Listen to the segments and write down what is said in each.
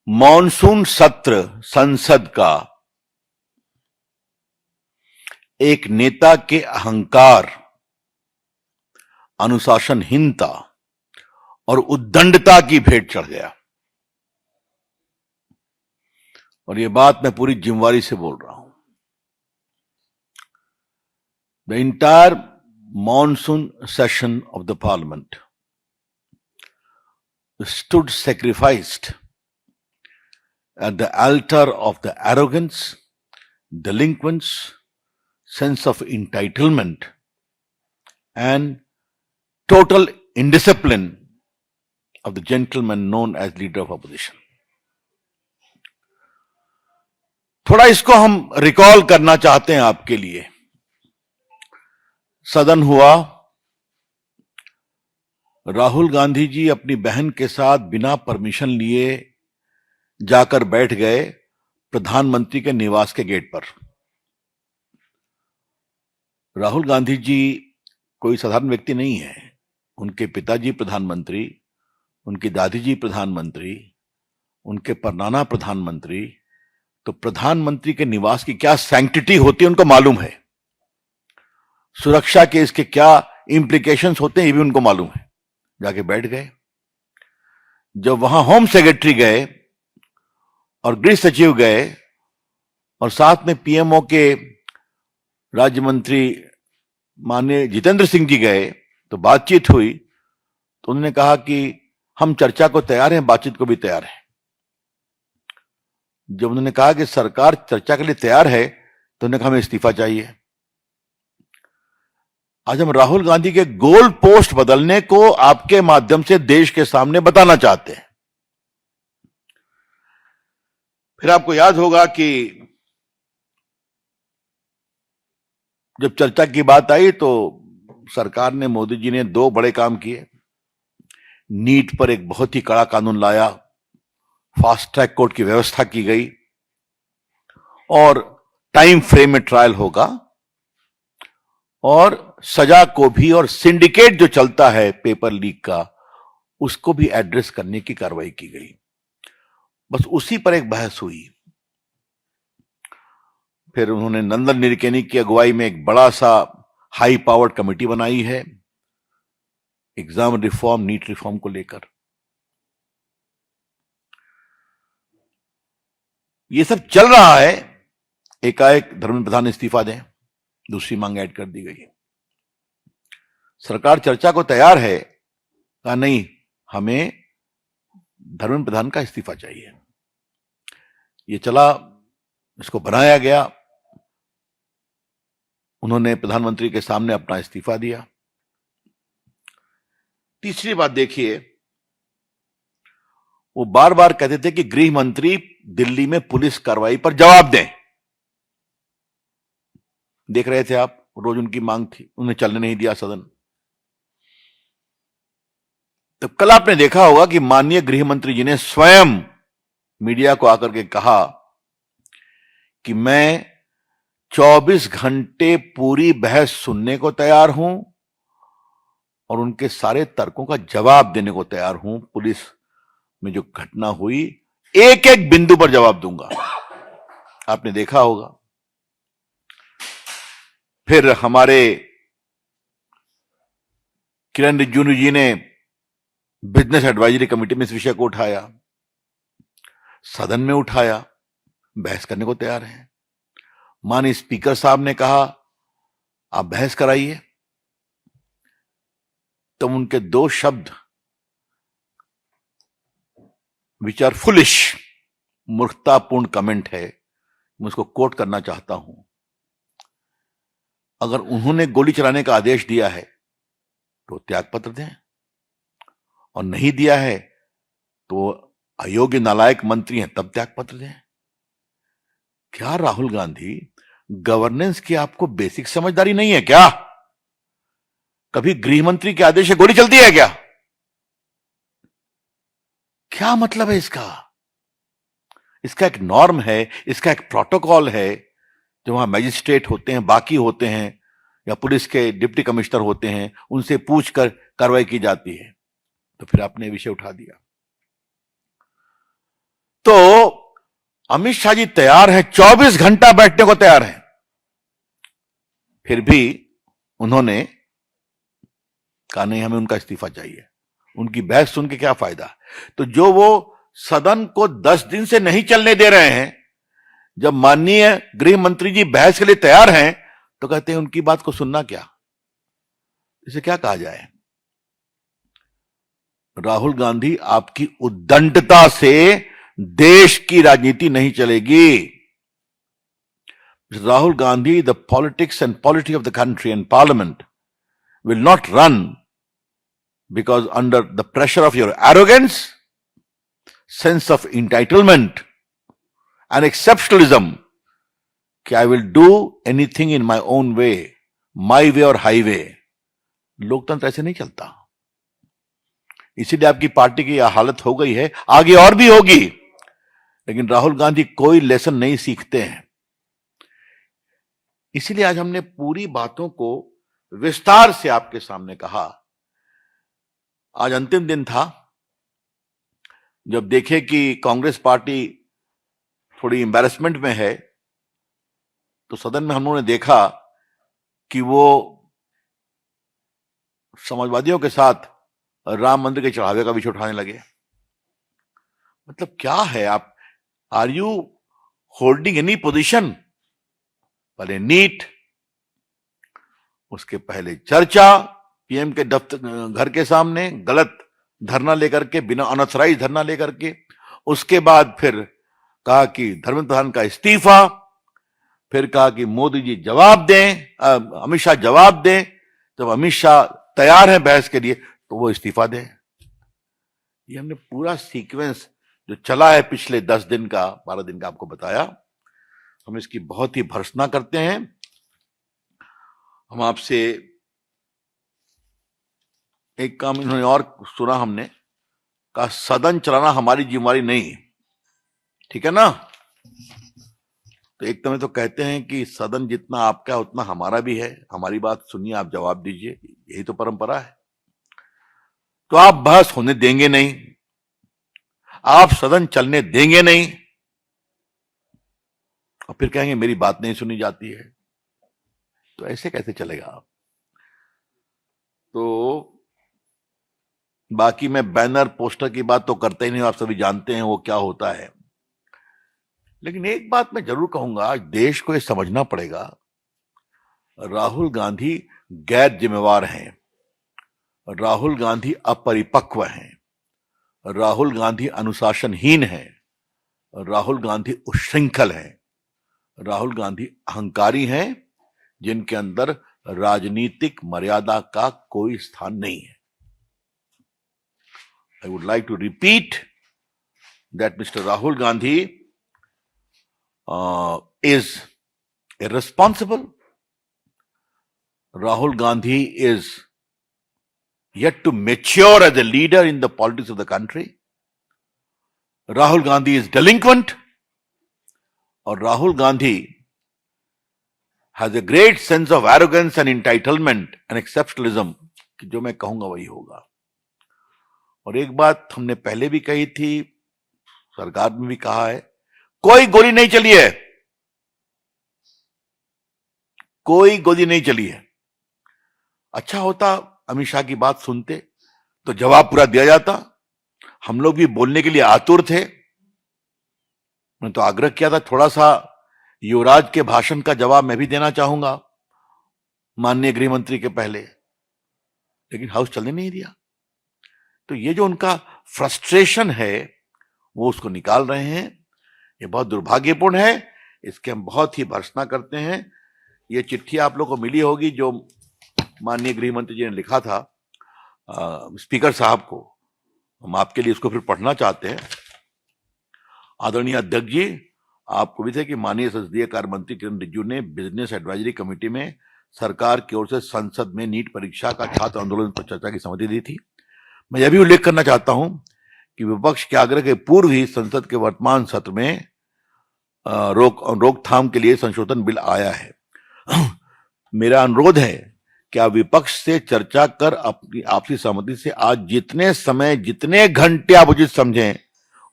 Monsoon सत्र संसद का एक नेता के अहंकार, अनुशासनहीनता और उद्दंडता की भेंट चढ़ गया। और यह बात मैं पूरी जिम्मेवारी से बोल रहा हूं। The entire monsoon session of the parliament stood sacrificed at the altar of the arrogance, delinquence, sense of entitlement, and total indiscipline of the gentleman known as leader of opposition. थोड़ा इसको हम रिकॉल करना चाहते हैं आपके लिए। सदन हुआ, राहुल गांधी जी अपनी बहन के साथ बिना परमिशन लिए जाकर बैठ गए प्रधानमंत्री के निवास के गेट पर। राहुल गांधी जी कोई साधारण व्यक्ति नहीं है। उनके पिताजी प्रधानमंत्री, उनकी दादी जी प्रधानमंत्री, उनके परनाना प्रधानमंत्री। तो प्रधानमंत्री के निवास की क्या सैंक्टिटी होती है उनको मालूम है। सुरक्षा के इसके क्या इंप्लीकेशंस होते हैं ये भी उनको मालूम है। जाके बैठ गए। जब वहां होम सेक्रेटरी गए और गृह सचिव गए और साथ में पीएमओ के राज्य मंत्री माननीय जितेंद्र सिंह जी गए तो बातचीत हुई। तो उन्होंने कहा कि हम चर्चा को तैयार हैं, बातचीत को भी तैयार हैं। जब उन्होंने कहा कि सरकार चर्चा के लिए तैयार है तो उन्होंने कहा हमें इस्तीफा चाहिए। आज हम राहुल गांधी के गोल पोस्ट बदलने को आपके माध्यम से देश के सामने बताना चाहते हैं। फिर आपको याद होगा कि जब चर्चा की बात आई तो सरकार ने, मोदी जी ने दो बड़े काम किए। नीट पर एक बहुत ही कड़ा कानून लाया, फास्ट ट्रैक कोर्ट की व्यवस्था की गई और टाइम फ्रेम में ट्रायल होगा और सजा को भी, और सिंडिकेट जो चलता है पेपर लीक का उसको भी एड्रेस करने की कार्रवाई की गई। बस उसी पर एक बहस हुई। फिर उन्होंने नंदन निलेकनी की अगुवाई में एक बड़ा सा हाई पावर्ड कमेटी बनाई है एग्जाम रिफॉर्म, नीट रिफॉर्म को लेकर। ये सब चल रहा है। एकाएक धर्मेंद्र प्रधान इस्तीफा दें, दूसरी मांग ऐड कर दी गई। सरकार चर्चा को तैयार है, कहा नहीं, हमें धर्मेंद्र प्रधान का इस्तीफा चाहिए। ये चला, इसको बनाया गया। उन्होंने प्रधानमंत्री के सामने अपना इस्तीफा दिया। तीसरी बात देखिए, वो बार बार कहते थे कि गृह मंत्री दिल्ली में पुलिस कार्रवाई पर जवाब दें। देख रहे थे आप, रोज उनकी मांग थी, उन्हें चलने नहीं दिया सदन। तो कल आपने देखा होगा कि माननीय गृह मंत्री जी ने स्वयं मीडिया को आकर के कहा कि मैं 24 घंटे पूरी बहस सुनने को तैयार हूं और उनके सारे तर्कों का जवाब देने को तैयार हूं। पुलिस में जो घटना हुई, एक एक बिंदु पर जवाब दूंगा। आपने देखा होगा। फिर हमारे किरण रिजिजू जी ने बिजनेस एडवाइजरी कमेटी में इस विषय को उठाया, सदन में उठाया, बहस करने को तैयार हैं। माननीय स्पीकर साहब ने कहा आप बहस कराइए। तो उनके दो शब्द विच आर फुलिश, मूर्खतापूर्ण कमेंट है, मैं उसको कोट करना चाहता हूं। अगर उन्होंने गोली चलाने का आदेश दिया है तो त्यागपत्र दें, और नहीं दिया है तो अयोग्य नालायक मंत्री हैं तब त्यागपत्र दें। क्या राहुल गांधी, गवर्नेंस की आपको बेसिक समझदारी नहीं है क्या? कभी गृह मंत्री के आदेश से गोली चलती है क्या? क्या मतलब है इसका? इसका एक नॉर्म है, इसका एक प्रोटोकॉल है। जो वहां मैजिस्ट्रेट होते हैं, बाकी होते हैं, या पुलिस के डिप्टी कमिश्नर होते हैं, उनसे पूछकर कार्रवाई की जाती है। तो फिर आपने विषय उठा दिया। तो अमित शाह जी तैयार हैं, 24 घंटा बैठने को तैयार हैं, फिर भी उन्होंने कहा नहीं, हमें उनका इस्तीफा चाहिए। उनकी बहस सुन के क्या फायदा। तो जो वो सदन को 10 दिन से नहीं चलने दे रहे हैं, जब माननीय गृह मंत्री जी बहस के लिए तैयार हैं, तो कहते हैं उनकी बात को सुनना क्या। इसे क्या कहा जाए। राहुल गांधी, आपकी उद्दंडता से देश की राजनीति नहीं चलेगी। Rahul Gandhi, the politics and polity of the country and parliament will not run because under the pressure of your arrogance, sense of entitlement and exceptionalism, कि I will do anything in my own way, my way or highway। लोकतंत्र ऐसे नहीं चलता। इसीलिए आपकी party की यह हालत हो गई है, आगे और भी होगी। लेकिन राहुल गांधी कोई लेसन नहीं सीखते हैं। इसीलिए आज हमने पूरी बातों को विस्तार से आपके सामने कहा। आज अंतिम दिन था, जब देखे कि कांग्रेस पार्टी थोड़ी एम्बैरेसमेंट में है, तो सदन में हम लोगों ने देखा कि वो समाजवादियों के साथ राम मंदिर के चढ़ावे का विषय उठाने लगे। मतलब क्या है आप, are you holding any position? पहले नीट, उसके पहले चर्चा पीएम के दफ्तर घर के सामने गलत धरना लेकर के, बिना अनऑथराइज धरना लेकर के, उसके बाद फिर कहा कि धर्मेंद्र प्रधान का इस्तीफा, फिर कहा कि मोदी जी जवाब दें, अमित शाह जवाब दें। जब अमित शाह तैयार हैं बहस के लिए तो वो इस्तीफा दें। ये हमने पूरा सीक्वेंस जो चला है पिछले 10 दिन का, 12 दिन का आपको बताया। हम इसकी बहुत ही भर्त्सना करते हैं। हम आपसे एक काम इन्होंने और सुना, हमने कहा सदन चलाना हमारी जिम्मेवारी नहीं, ठीक है ना। तो एक तरह तो कहते हैं कि सदन जितना आपका उतना हमारा भी है, हमारी बात सुनिए, आप जवाब दीजिए, यही तो परंपरा है। तो आप बहस होने देंगे नहीं, आप सदन चलने देंगे नहीं, और फिर कहेंगे मेरी बात नहीं सुनी जाती है। तो ऐसे कैसे चलेगा। तो बाकी मैं बैनर पोस्टर की बात तो करते ही नहीं, आप सभी जानते हैं वो क्या होता है। लेकिन एक बात मैं जरूर कहूंगा, देश को ये समझना पड़ेगा, राहुल गांधी गैर जिम्मेवार हैं, राहुल गांधी अपरिपक्व हैं, राहुल गांधी अनुशासनहीन हैं, राहुल गांधी उच्छृंखल हैं, राहुल गांधी अहंकारी हैं, जिनके अंदर राजनीतिक मर्यादा का कोई स्थान नहीं है। I would like to repeat that Mr. Rahul Gandhi is irresponsible. Rahul Gandhi is yet to mature as a leader in the politics of the country. Rahul Gandhi is delinquent. Or Rahul Gandhi has a great sense of arrogance and entitlement and exceptionalism, कि जो मैं कहूंगा वही होगा। और एक बात हमने पहले भी कही थी, सरकार में भी कहा है, कोई गोली नहीं चली है, कोई गोली नहीं चली है। अच्छा होता अमित शाह की बात सुनते तो जवाब पूरा दिया जाता। हम लोग भी बोलने के लिए आतुर थे। मैंने तो आग्रह किया था, थोड़ा सा युवराज के भाषण का जवाब मैं भी देना चाहूंगा माननीय गृह मंत्री के पहले, लेकिन हाउस चलने नहीं दिया। तो ये जो उनका फ्रस्ट्रेशन है वो उसको निकाल रहे हैं, ये बहुत दुर्भाग्यपूर्ण है। इसके हम बहुत ही भर्त्सना करते हैं। ये चिट्ठी आप लोग को मिली होगी जो माननीय गृह मंत्री जी ने लिखा था स्पीकर साहब को, हम आपके लिए उसको फिर पढ़ना चाहते हैं। आदरणीय अध्यक्ष जी, आपको भी थे कि माननीय संसदीय कार्य मंत्री किरण रिजिजू ने बिजनेस एडवाइजरी कमेटी में सरकार की ओर से संसद में नीट परीक्षा का छात्र आंदोलन पर चर्चा की सहमति दी थी। मैं यह भी उल्लेख करना चाहता हूं कि विपक्ष के आग्रह के पूर्व ही संसद के वर्तमान सत्र में रोकथाम के लिए संशोधन बिल आया है। मेरा अनुरोध है कि आप विपक्ष से चर्चा कर अपनी आपसी सहमति से आज जितने समय, जितने घंटे आप उचित समझें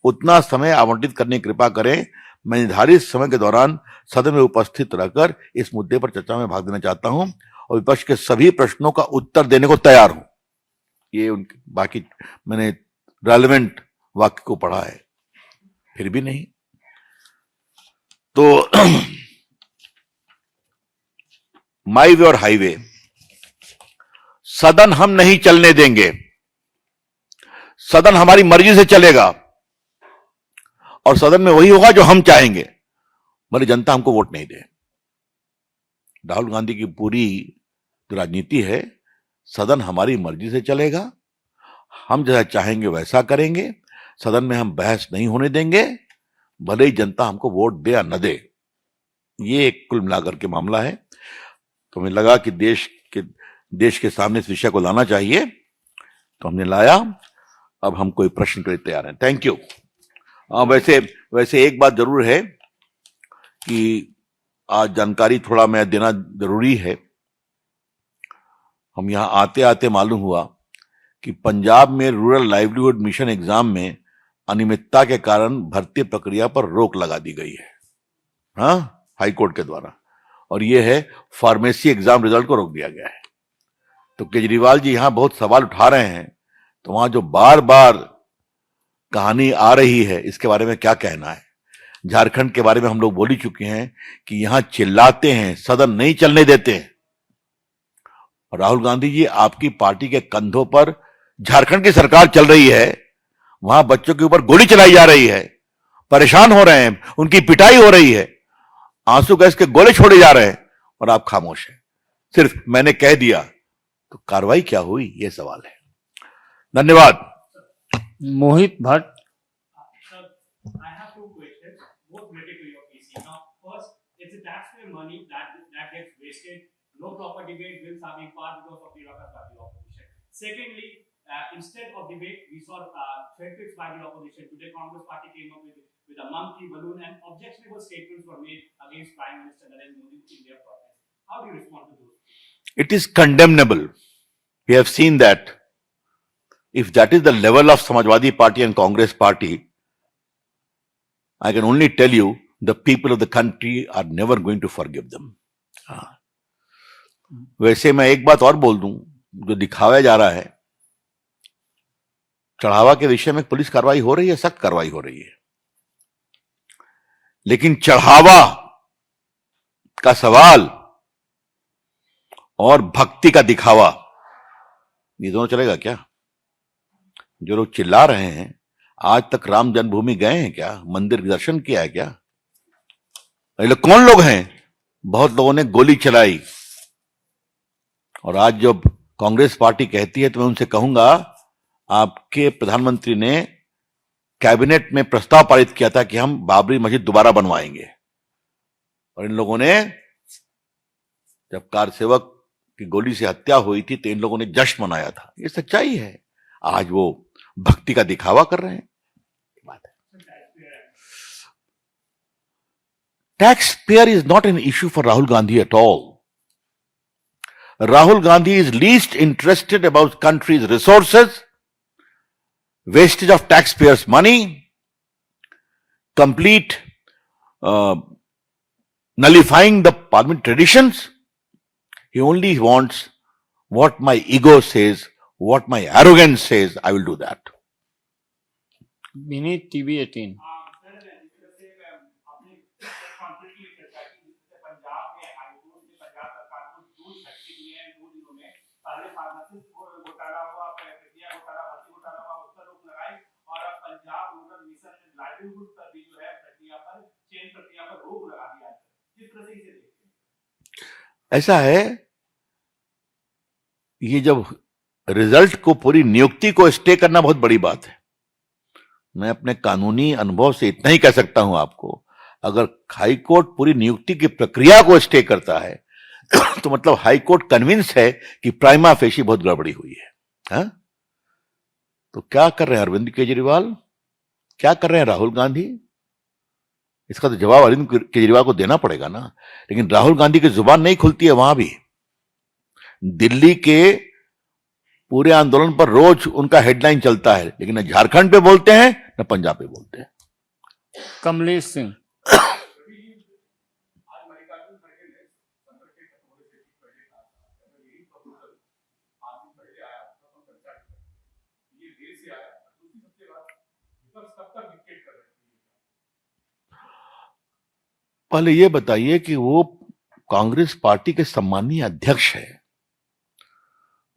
उतना समय आवंटित करने की कृपा करें। मैं निर्धारित समय के दौरान सदन में उपस्थित रहकर इस मुद्दे पर चर्चा में भाग लेना चाहता हूं और विपक्ष के सभी प्रश्नों का उत्तर देने को तैयार हूं। ये उनके बाकी मैंने रेलेवेंट वाक्य को पढ़ा है, फिर भी नहीं। तो माई वे और हाईवे, सदन हम नहीं चलने देंगे। सदन हमारी मर्जी से चलेगा और सदन में वही होगा जो हम चाहेंगे, भले जनता हमको वोट नहीं दे। राहुल गांधी की पूरी जो राजनीति है, सदन हमारी मर्जी से चलेगा, हम जैसा चाहेंगे वैसा करेंगे, सदन में हम बहस नहीं होने देंगे, भले ही जनता हमको वोट दे या न दे। ये एक कुल मिलाकर के मामला है। तो हमें लगा कि देश के सामने इस विषय को लाना चाहिए, तो हमने लाया। अब हम कोई प्रश्न के लिए तैयार हैं। Thank you. वैसे एक बात जरूर है कि आज जानकारी थोड़ा मैं देना जरूरी है। हम यहां आते आते मालूम हुआ कि पंजाब में रूरल लाइवलीहुड मिशन एग्जाम में अनियमितता के कारण भर्ती प्रक्रिया पर रोक लगा दी गई है, हाँ, हाई कोर्ट के द्वारा। और यह है फार्मेसी एग्जाम रिजल्ट को रोक दिया गया है। तो केजरीवाल जी यहां बहुत सवाल उठा रहे हैं, तो वहां जो बार बार कहानी आ रही है, इसके बारे में क्या कहना है? झारखंड के बारे में हम लोग बोल ही चुके हैं कि यहां चिल्लाते हैं, सदन नहीं चलने देते हैं। और राहुल गांधी जी, आपकी पार्टी के कंधों पर झारखंड की सरकार चल रही है, वहां बच्चों के ऊपर गोली चलाई जा रही है, परेशान हो रहे हैं, उनकी पिटाई हो रही है, आंसू गैस के गोले छोड़े जा रहे हैं, और आप खामोश हैं। सिर्फ मैंने कह दिया, तो कार्रवाई क्या हुई, यह सवाल है। धन्यवाद। मोहित Bhatt. I have two questions, both related to your PC. Now, first, it's the taxpayer money that gets wasted. No proper debate, bills are being passed because of the ruckus by the opposition. Secondly, instead of debate, we saw threats by the opposition. Today, Congress Party came up with a monkey balloon, and objectionable statements were made against Prime Minister Narendra Modi in their protest. How do you respond to those? It is condemnable. We have seen that. If that is the level of Samajwadi Party and Congress Party, I can only tell you the people of the country are never going to forgive them. वैसे मैं एक बात और बोल दूं, जो दिखाया जा रहा है, चढ़ावा के विषय में पुलिस कार्रवाई हो रही है, सख्त कार्रवाई हो रही है, लेकिन चढ़ावा का सवाल और भक्ति का दिखावा, ये दोनों चलेगा क्या? जो लोग चिल्ला रहे हैं, आज तक राम जन्मभूमि गए हैं क्या? मंदिर दर्शन किया है क्या? ये लोग कौन लोग हैं? बहुत लोगों ने गोली चलाई। और आज जब कांग्रेस पार्टी कहती है, तो मैं उनसे कहूंगा, आपके प्रधानमंत्री ने कैबिनेट में प्रस्ताव पारित किया था कि हम बाबरी मस्जिद दोबारा बनवाएंगे, और इन लोगों ने, जब कार सेवक की गोली से हत्या हुई थी, तो इन लोगों ने जश्न मनाया था। ये सच्चाई है। आज वो भक्ति का दिखावा कर रहे हैं। Taxpayer is not an issue for Rahul Gandhi at all. Rahul Gandhi is least interested about country's resources, wastage of taxpayers' money, complete nullifying the parliament traditions. He only wants what my ego says, what my arrogance says, I will do that. Vineet TV 18। ऐसा है, ये जब result को, पूरी नियुक्ति को stay करना बहुत बड़ी बात है। मैं अपने कानूनी अनुभव से इतना ही कह सकता हूं आपको, अगर हाई कोर्ट पूरी नियुक्ति की प्रक्रिया को स्टे करता है, तो मतलब हाई कोर्ट कन्विंस है कि प्राइमा फेशी बहुत गड़बड़ी हुई है। हा? तो क्या कर रहे हैं अरविंद केजरीवाल, क्या कर रहे हैं राहुल गांधी? इसका तो जवाब अरविंद केजरीवाल को देना पड़ेगा ना। लेकिन राहुल गांधी की जुबान नहीं खुलती है वहां भी। दिल्ली के पूरे आंदोलन पर रोज उनका हेडलाइन चलता है, लेकिन न झारखंड पे बोलते हैं, न पंजाबी बोलते हैं। कमलेश सिंह। पहले ये बताइए कि वो कांग्रेस पार्टी के सम्मानीय अध्यक्ष है,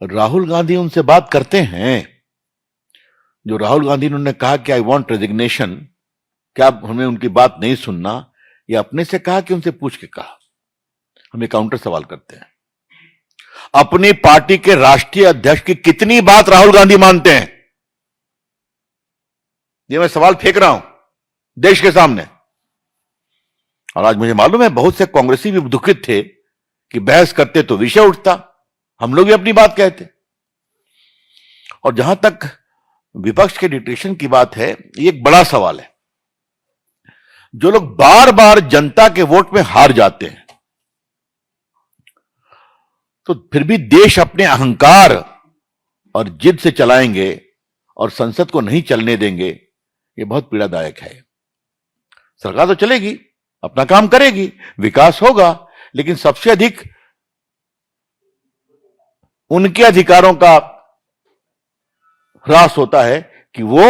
राहुल गांधी उनसे बात करते हैं। जो राहुल गांधी ने कहा कि आई वांट रेजिग्नेशन, क्या हमें उनकी बात नहीं सुनना, या अपने से कहा कि उनसे पूछ के कहा? हमें काउंटर सवाल करते हैं। अपनी पार्टी के राष्ट्रीय अध्यक्ष की कितनी बात राहुल गांधी मानते हैं? ये मैं सवाल फेंक रहा हूं देश के सामने। और आज मुझे मालूम है बहुत से कांग्रेसी भी दुखित थे कि बहस करते तो विषय उठता, हम लोग भी अपनी बात कहते। और जहां तक विपक्ष के डिक्टेशन की बात है, ये एक बड़ा सवाल है। जो लोग बार बार जनता के वोट में हार जाते हैं, तो फिर भी देश अपने अहंकार और जिद से चलाएंगे और संसद को नहीं चलने देंगे, ये बहुत पीड़ादायक है। सरकार तो चलेगी, अपना काम करेगी, विकास होगा, लेकिन सबसे अधिक उनके अधिकारों का ह्रास होता है कि वो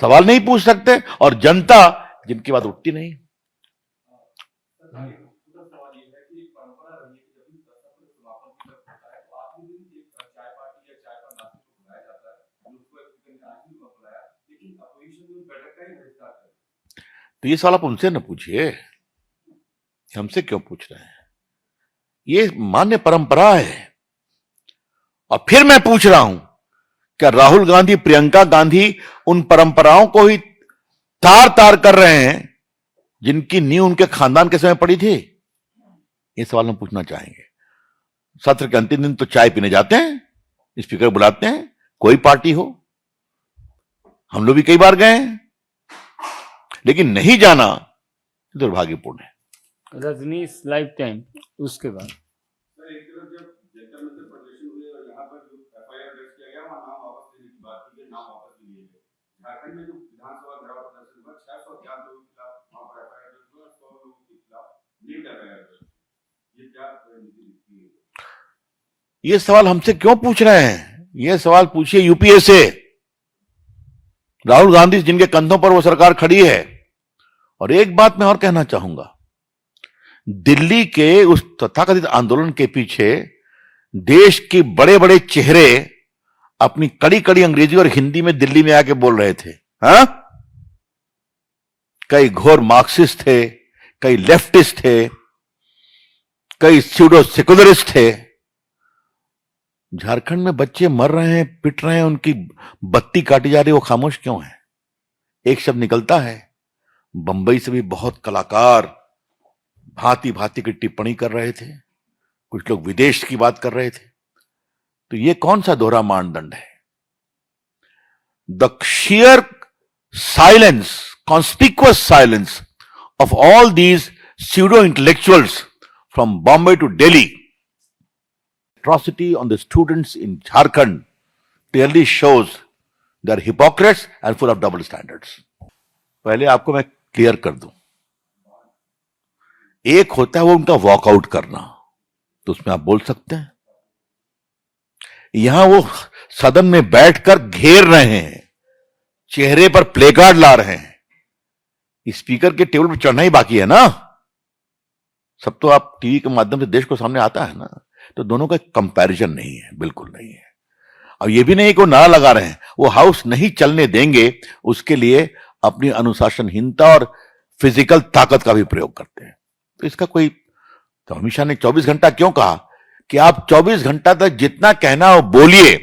सवाल नहीं पूछ सकते और जनता जिनकी बात उठती नहीं। तो ये सवाल आप उनसे न पूछिए, हमसे क्यों पूछ रहे हैं? ये मान्य परंपरा है। और फिर मैं पूछ रहा हूं, क्या राहुल गांधी, प्रियंका गांधी उन परंपराओं को ही तार तार कर रहे हैं जिनकी नींव उनके खानदान के समय पड़ी थी? ये सवाल हम पूछना चाहेंगे। सत्र के अंतिम दिन तो चाय पीने जाते हैं, स्पीकर बुलाते हैं, कोई पार्टी हो, हम लोग भी कई बार गए हैं, लेकिन नहीं जाना दुर्भाग्यपूर्ण है। Rajneesh life time. उसके बाद एक तरफ जब जंतर मंतर प्रदर्शन हुए और यहाँ पर जो एफआईआर दर्ज किया गया, वहाँ नाम वापस लेने की बात की, नाम वापस लिए गए। झारखंड में जो विधानसभा घेराव प्रदर्शन हुआ, 611 लोगों के खिलाफ वहाँ पर एफआईआर दर्ज हुआ, 100 लोगों के खिलाफ नीट एफआईआर दर्ज। ये क्या रणनीति दिखती है? ये सवाल हमसे क्यों पूछ रहे हैं? ये सवाल पूछिए यूपीए से। राहुल गांधी जिनके कंधों पर वो सरकार खड़ी है। और एक बात मैं और कहना चाहूंगा, दिल्ली के उस तथाकथित आंदोलन के पीछे देश के बड़े बड़े चेहरे अपनी कड़ी कड़ी अंग्रेजी और हिंदी में दिल्ली में आके बोल रहे थे। हाँ, कई घोर मार्क्सिस्ट थे, कई लेफ्टिस्ट थे, कई स्यूडो सेकुलरिस्ट थे। झारखंड में बच्चे मर रहे हैं, पिट रहे हैं, उनकी बत्ती काटी जा रही है, वो खामोश क्यों है? एक शब्द निकलता है। बंबई से भी बहुत कलाकार भांति भांति की टिप्पणी कर रहे थे, कुछ लोग विदेश की बात कर रहे थे। तो ये कौन सा दोहरा मानदंड है? The sheer silence, conspicuous silence of all these pseudo intellectuals from Bombay to Delhi, atrocity on the students in Jharkhand clearly shows they are hypocrites and full of double standards. पहले आपको मैं क्लियर कर दूं, एक होता है वो उनका वॉकआउट करना, तो उसमें आप बोल सकते हैं। यहां वो सदन में बैठकर घेर रहे हैं, चेहरे पर प्लेकार्ड ला रहे हैं, स्पीकर के टेबल पर चढ़ना ही बाकी है ना। सब तो आप टीवी के माध्यम से देश को सामने आता है ना। तो दोनों का कंपैरिजन नहीं है, बिल्कुल नहीं है। अब ये भी नहीं कि वो नारा लगा रहे हैं, वो हाउस नहीं चलने देंगे, उसके लिए अपनी अनुशासनहीनता और फिजिकल ताकत का भी प्रयोग करते हैं। तो इसका कोई, तो अमित शाह ने 24 घंटा क्यों कहा कि आप 24 घंटा तक जितना कहना हो बोलिए,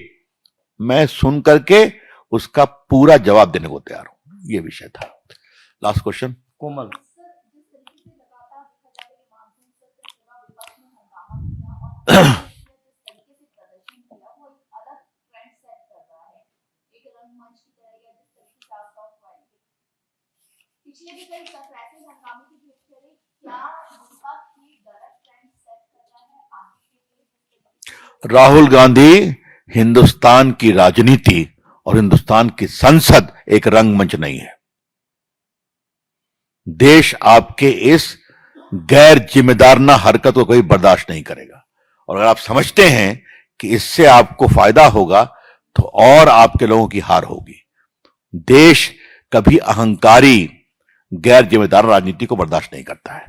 मैं सुन करके उसका पूरा जवाब देने को तैयार हूं। ये विषय था। Last question. कोमल। पिछले भी कई ऐसे हंगामे की बात करें, क्या विपक्ष की गलत ट्रेंड सेट कर रहा है आगे के लिए? राहुल गांधी हिंदुस्तान की राजनीति और हिंदुस्तान की संसद एक रंगमंच नहीं है। देश आपके इस गैर जिम्मेदाराना हरकत को कोई बर्दाश्त नहीं करेगा। और अगर आप समझते हैं कि इससे आपको फायदा होगा तो और आपके लोगों की हार होगी। देश कभी अहंकारी गैर जिम्मेदार राजनीति को बर्दाश्त नहीं करता है।